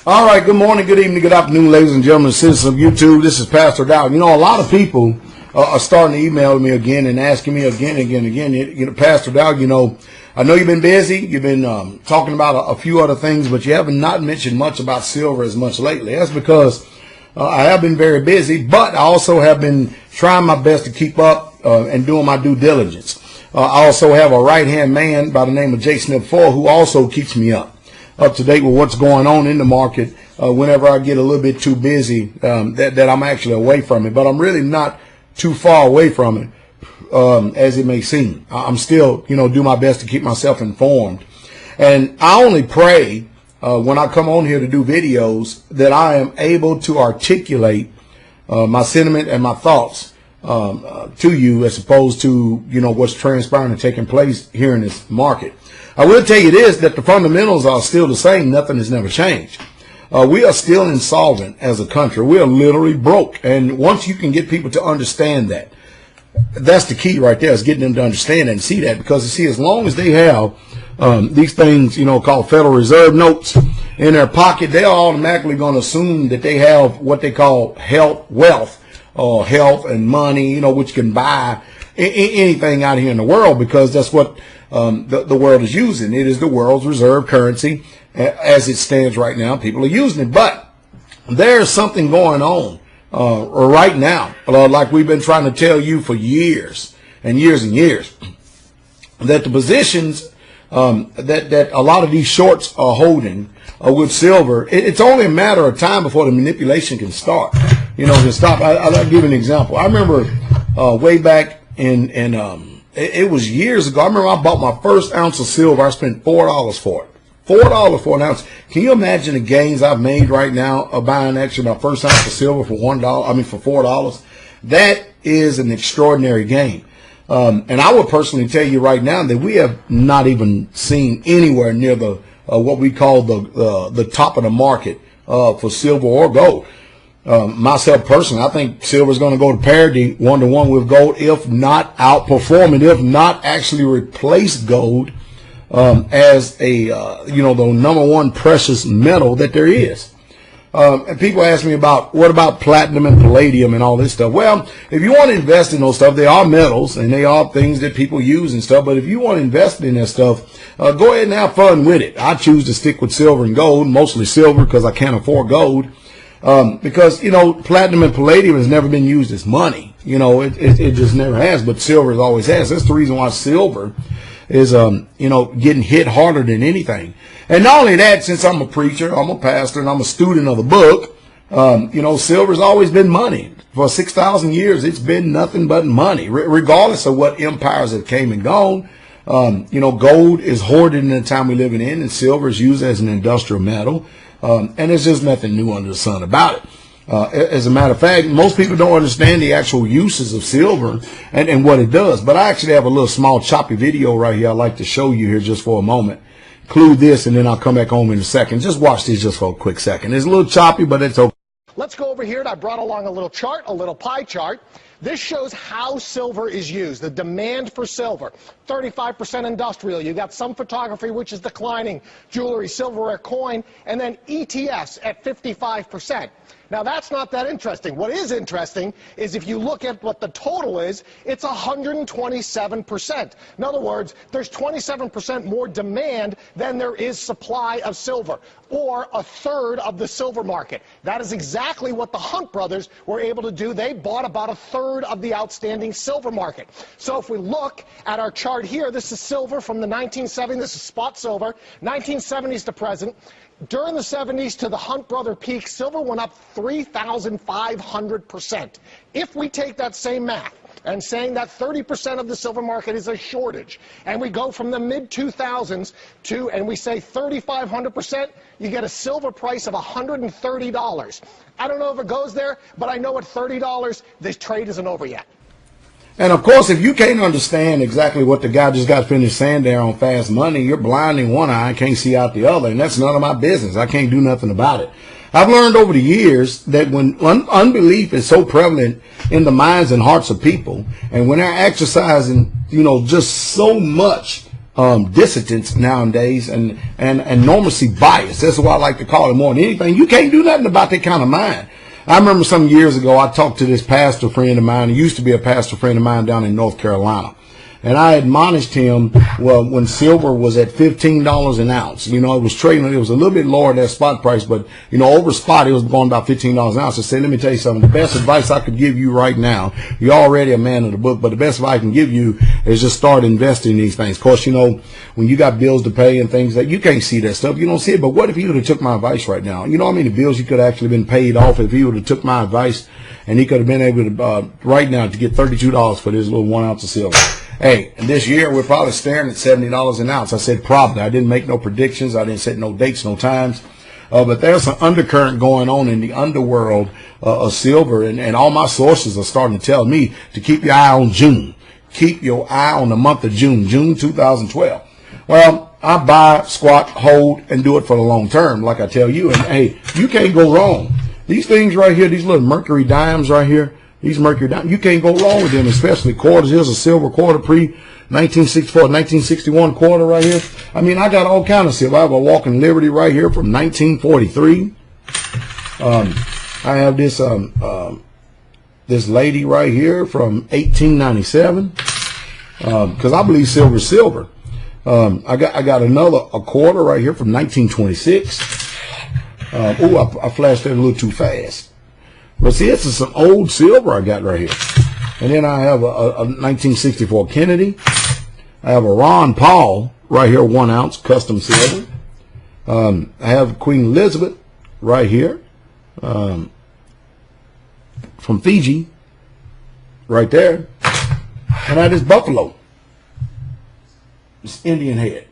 All right, good morning, good evening, good afternoon, ladies and gentlemen, citizens of YouTube. This is Pastor Dowell. You know, a lot of people are starting to email me again and asking me again. You know, Pastor Dowell, you know, I know you've been busy. You've been talking about a few other things, but you haven't not mentioned much about silver as much lately. That's because I have been very busy, but I also have been trying my best to keep up and doing my due diligence. I also have a right-hand man by the name of J. Snip 4 who also keeps me up to date with what's going on in the market whenever I get a little bit too busy, that I'm actually away from it. But I'm really not too far away from it, as it may seem. I'm still, you know, do my best to keep myself informed. And I only pray when I come on here to do videos that I am able to articulate my sentiment and my thoughts to you, as opposed to, you know, what's transpiring and taking place here in this market. I will tell you this, that the fundamentals are still the same. Nothing has never changed. We are still insolvent as a country. We are literally broke. And once you can get people to understand that, that's the key right there, is getting them to understand and see that. Because, you see, as long as they have these things, you know, called Federal Reserve notes in their pocket, they are automatically going to assume that they have what they call wealth and money, you know, which can buy anything out here in the world, because that's what the world is using. It is the world's reserve currency as it stands right now. People are using it, but there's something going on right now, like we've been trying to tell you for years and years and years, that the positions that a lot of these shorts are holding with silver, it's only a matter of time before the manipulation can start, you know, to stop. I'll give you an example. I remember way back it was years ago. I remember I bought my first ounce of silver. I spent $4 for it. $4 for an ounce. Can you imagine the gains I've made right now of buying actually my first ounce of silver for for $4? That is an extraordinary gain. And I would personally tell you right now that we have not even seen anywhere near the what we call the top of the market for silver or gold. Myself personally, I think silver is going to go to parity 1-to-1 with gold, if not outperform it, if not actually replace gold as a you know, the number one precious metal that there is. And people ask me about, what about platinum and palladium and all this stuff? Well, if you want to invest in those stuff, they are metals and they are things that people use and stuff. But if you want to invest in that stuff, go ahead and have fun with it. I choose to stick with silver and gold, mostly silver because I can't afford gold. Because, you know, platinum and palladium has never been used as money. You know, it just never has, but silver always has. That's the reason why silver is, you know, getting hit harder than anything. And not only that, since I'm a preacher, I'm a pastor, and I'm a student of the book, you know, silver's always been money. For 6,000 years, it's been nothing but money, regardless of what empires have came and gone. You know, gold is hoarded in the time we're living in, and silver is used as an industrial metal. And there's just nothing new under the sun about it. As a matter of fact, most people don't understand the actual uses of silver and what it does. But I actually have a little small choppy video right here I'd like to show you here just for a moment. Include this, and then I'll come back home in a second. Just watch this just for a quick second. It's a little choppy, but it's okay. Let's go over here, and I brought along a little chart, a little pie chart. This shows how silver is used, the demand for silver. 35% industrial. You got some photography, which is declining, jewelry, silverware, coin, and then ETFs at 55%. Now, that's not that interesting. What is interesting is if you look at what the total is, it's 127%. In other words, there's 27% more demand than there is supply of silver, or a third of the silver market. That is exactly what the Hunt brothers were able to do. They bought about a third of the outstanding silver market. So if we look at our chart here, this is silver from the 1970s. This is spot silver, 1970s to present. During the 70s to the Hunt brother peak, silver went up 3,500%. If we take that same math and saying that 30% of the silver market is a shortage, and we go from the mid-2000s to, and we say 3,500%, you get a silver price of $130. I don't know if it goes there, but I know at $30, this trade isn't over yet. And of course, if you can't understand exactly what the guy just got finished saying there on Fast Money, you're blind in one eye and can't see out the other, and that's none of my business. I can't do nothing about it. I've learned over the years that when unbelief is so prevalent in the minds and hearts of people, and when they're exercising, you know, just so much dissidents nowadays and enormously biased. That's what I like to call it more than anything. You can't do nothing about that kind of mind. I remember some years ago, I talked to this pastor friend of mine. He used to be a pastor friend of mine down in North Carolina. And I admonished him, well, when silver was at $15 an ounce. You know, it was trading, it was a little bit lower than that spot price, but, you know, over spot, it was going about $15 an ounce. I said, let me tell you something. The best advice I could give you right now, you're already a man of the book, but the best advice I can give you is just start investing in these things. Of course, you know, when you got bills to pay and things that you can't see that stuff, you don't see it. But what if you would have took my advice right now? You know how many bills you could have actually been paid off if he would have took my advice, and he could have been able to, right now, to get $32 for this little 1 ounce of silver. Hey, and this year we're probably staring at $70 an ounce. I said probably. I didn't make no predictions. I didn't set no dates, no times. But there's an undercurrent going on in the underworld of silver, and all my sources are starting to tell me to keep your eye on June. Keep your eye on the month of June, June 2012. Well, I buy, squat, hold, and do it for the long term, like I tell you. And hey, you can't go wrong. These things right here, these little mercury dimes right here, these mercury dimes, you can't go wrong with them, especially quarters. Here's a silver quarter pre-1964, 1961 quarter right here. I mean, I got all kind of silver. I have a Walking Liberty right here from 1943. I have this this lady right here from 1897. Because I believe silver is silver. I got a quarter right here from 1926. I flashed that a little too fast. But see, this is some old silver I got right here. And then I have a 1964 Kennedy. I have a Ron Paul right here, 1 ounce custom silver. I have Queen Elizabeth right here from Fiji, right there. And I have this buffalo. This Indian head.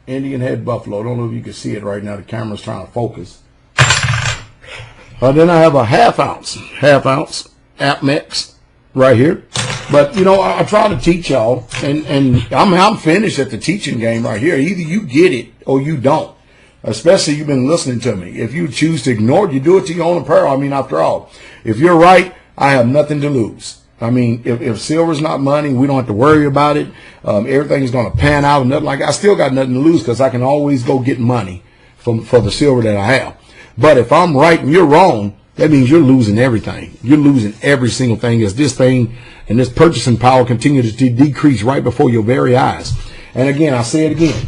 Indian head buffalo. I don't know if you can see it right now. The camera's trying to focus. Then I have a half ounce Apmex right here. But, you know, I try to teach y'all, and I'm finished at the teaching game right here. Either you get it or you don't. Especially you've been listening to me. If you choose to ignore it, you do it to your own peril. I mean, after all, if you're right, I have nothing to lose. I mean, if silver's not money, we don't have to worry about it. Everything's going to pan out and nothing like that. I still got nothing to lose because I can always go get money for the silver that I have. But if I'm right and you're wrong, that means you're losing everything. You're losing every single thing as this thing and this purchasing power continues to decrease right before your very eyes. And again, I say it again.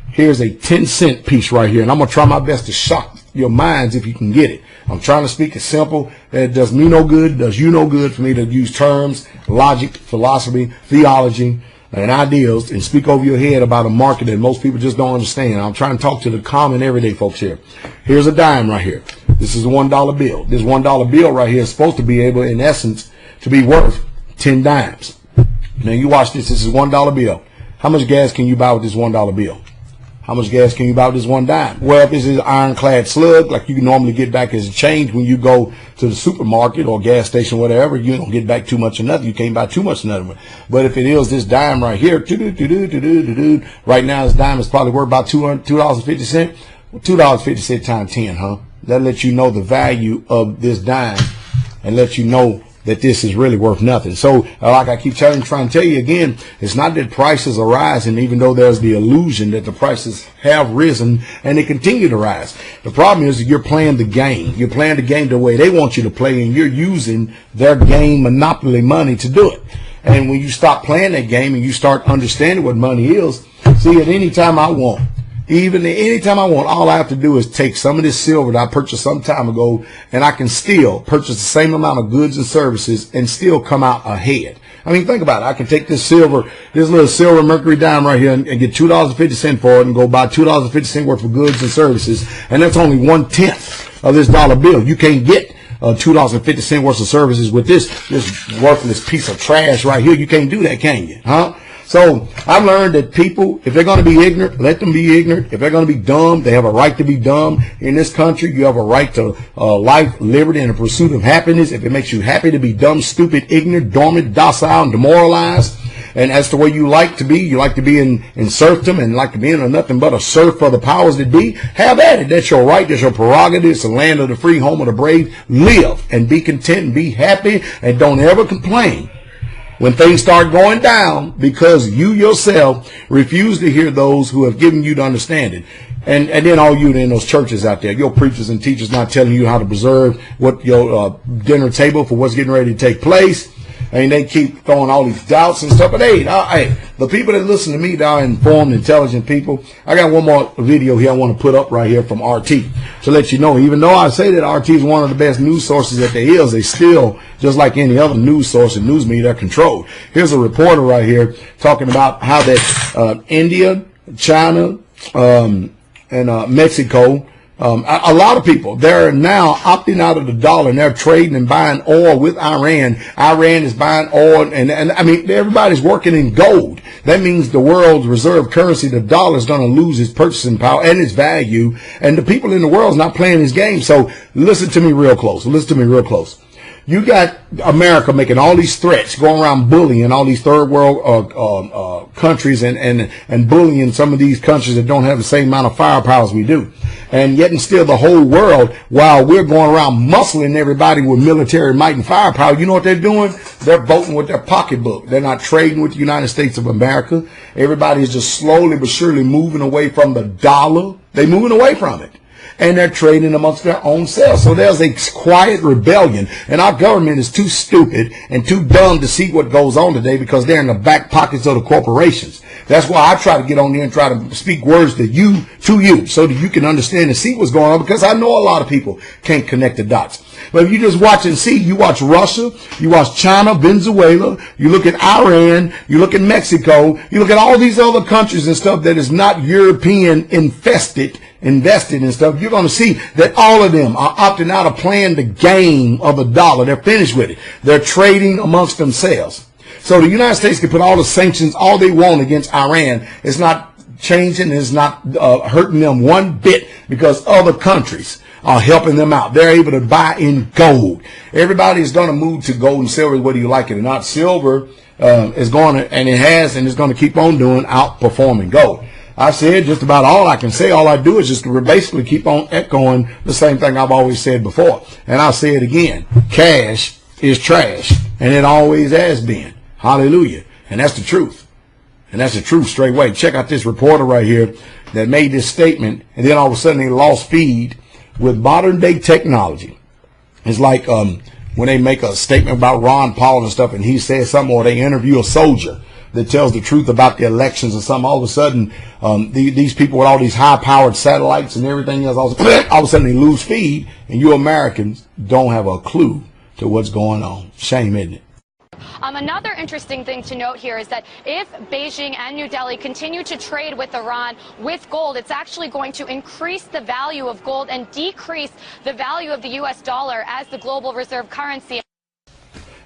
Here's a 10-cent piece right here. And I'm going to try my best to shock your minds if you can get it. I'm trying to speak it simple. It does me no good, does you no good for me to use terms, logic, philosophy, theology, and ideals and speak over your head about a market that most people just don't understand. I'm trying to talk to the common everyday folks here. Here's a dime right here. This is a $1 bill. This $1 bill right here is supposed to be able, in essence, to be worth 10 dimes. Now you watch this. This is a $1 bill. How much gas can you buy with this $1 bill? How much gas can you buy with this 1 dime? Well, if this is ironclad slug, like you normally get back as a change when you go to the supermarket or gas station, whatever, you don't get back too much of nothing. You can't buy too much of nothing. But if it is this dime right here, right now this dime is probably worth about $2.50. Well, $2.50 times 10, huh? That lets you know the value of this dime and lets you know that this is really worth nothing. So, like I keep trying to tell you again, it's not that prices are rising, even though there's the illusion that the prices have risen and they continue to rise. The problem is that you're playing the game. You're playing the game the way they want you to play, and you're using their game monopoly money to do it. And when you stop playing that game and you start understanding what money is, see, at any time I want, even anytime I want, all I have to do is take some of this silver that I purchased some time ago, and I can still purchase the same amount of goods and services and still come out ahead. I mean, think about it. I can take this silver, this little silver mercury dime right here and get $2.50 for it and go buy $2.50 worth of goods and services, and that's only 1/10 of this dollar bill. You can't get $2.50 worth of services with this worthless piece of trash right here. You can't do that, can you? Huh? So I've learned that people, if they're going to be ignorant, let them be ignorant. If they're going to be dumb, they have a right to be dumb. In this country, you have a right to life, liberty, and the pursuit of happiness. If it makes you happy to be dumb, stupid, ignorant, dormant, docile, and demoralized, and that's the way you like to be in serfdom and like to be in nothing but a serf for the powers that be, have at it. That's your right. That's your prerogative. It's the land of the free, home of the brave. Live and be content and be happy and don't ever complain. when things start going down because you yourself refuse to hear those who have given you the understanding. And then all you in those churches out there, your preachers and teachers not telling you how to preserve what your dinner table for what's getting ready to take place. And they keep throwing all these doubts and stuff. But hey, the people that listen to me, they are informed, intelligent people. I got one more video here I want to put up right here from RT to let you know, even though I say that RT is one of the best news sources that there is, they still, just like any other news source and news media, they're controlled. Here's a reporter right here talking about how that India, China, and Mexico, a lot of people, they're now opting out of the dollar and they're trading and buying oil with Iran. Iran is buying oil and I mean, everybody's working in gold. That means the world's reserve currency, the dollar, is going to lose its purchasing power and its value. And the people in the world is not playing this game. So listen to me real close. Listen to me real close. You got America making all these threats, going around bullying all these third world countries and bullying some of these countries that don't have the same amount of firepower as we do. And yet and still the whole world, while we're going around muscling everybody with military might and firepower, you know what they're doing? They're voting with their pocketbook. They're not trading with the United States of America. Everybody is just slowly but surely moving away from the dollar. They're moving away from it. And they're trading amongst their own selves. So there's a quiet rebellion. And our government is too stupid and too dumb to see what goes on today because they're in the back pockets of the corporations. That's why I try to get on there and try to speak words to you so that you can understand and see what's going on, because I know a lot of people can't connect the dots. But if you just watch and see, you watch Russia, you watch China, Venezuela, you look at Iran, you look at Mexico, you look at all these other countries and stuff that is not European invested in stuff, you're going to see that all of them are opting out of playing the game of the dollar. They're finished with it. They're trading amongst themselves. So the United States can put all the sanctions, all they want against Iran. It's not changing. It's not hurting them one bit because other countries are helping them out. They're able to buy in gold. Everybody is going to move to gold and silver, whether you like it or not. Silver is going to, and it has, and it's going to keep on doing, outperforming gold. I said just about all I can say. All I do is just basically keep on echoing the same thing I've always said before. And I'll say it again. Cash is trash. And it always has been. Hallelujah. And that's the truth. And that's the truth straight away. Check out this reporter right here that made this statement. And then all of a sudden they lost feed with modern day technology. It's like when they make a statement about Ron Paul and stuff and he says something, or they interview a soldier that tells the truth about the elections or something, all of a sudden, these people with all these high-powered satellites and everything else, all of a sudden they lose feed, and you Americans don't have a clue to what's going on. Shame, isn't it? Another interesting thing to note here is that if Beijing and New Delhi continue to trade with Iran with gold, it's actually going to increase the value of gold and decrease the value of the U.S. dollar as the global reserve currency.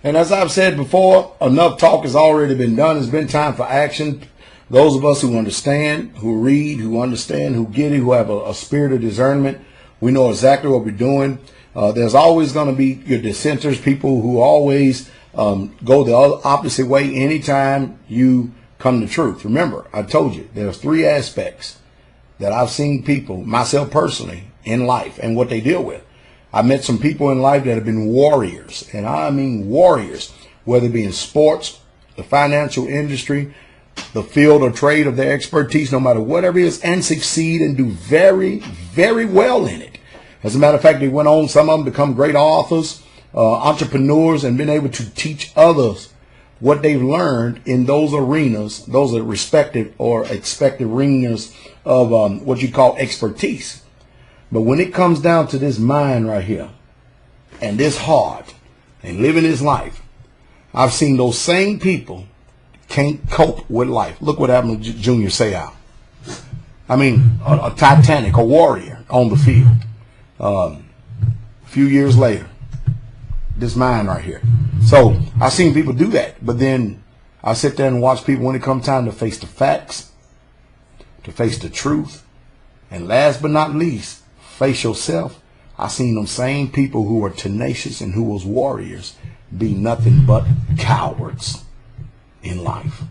And as I've said before, enough talk has already been done. It's been time for action. Those of us who understand, who read, who understand, who get it, who have a spirit of discernment, we know exactly what we're doing. There's always going to be your dissenters, people who always go the opposite way anytime you come to truth. Remember, I told you, there's three aspects that I've seen people, myself personally, in life and what they deal with. I met some people in life that have been warriors, and I mean warriors, whether it be in sports, the financial industry, the field or trade of their expertise, no matter whatever it is, and succeed and do very, very well in it. As a matter of fact, they went on, some of them become great authors, entrepreneurs, and been able to teach others what they've learned in those arenas. Those are respected or expected arenas of what you call expertise. But when it comes down to this mind right here and this heart and living this life, I've seen those same people can't cope with life. Look what happened to Junior Seau. I mean, a Titanic, a warrior on the field. A few years later, this mind right here. So I've seen people do that. But then I sit there and watch people when it comes time to face the facts, to face the truth, and last but not least, face yourself. I seen them same people who were tenacious and who was warriors be nothing but cowards in life.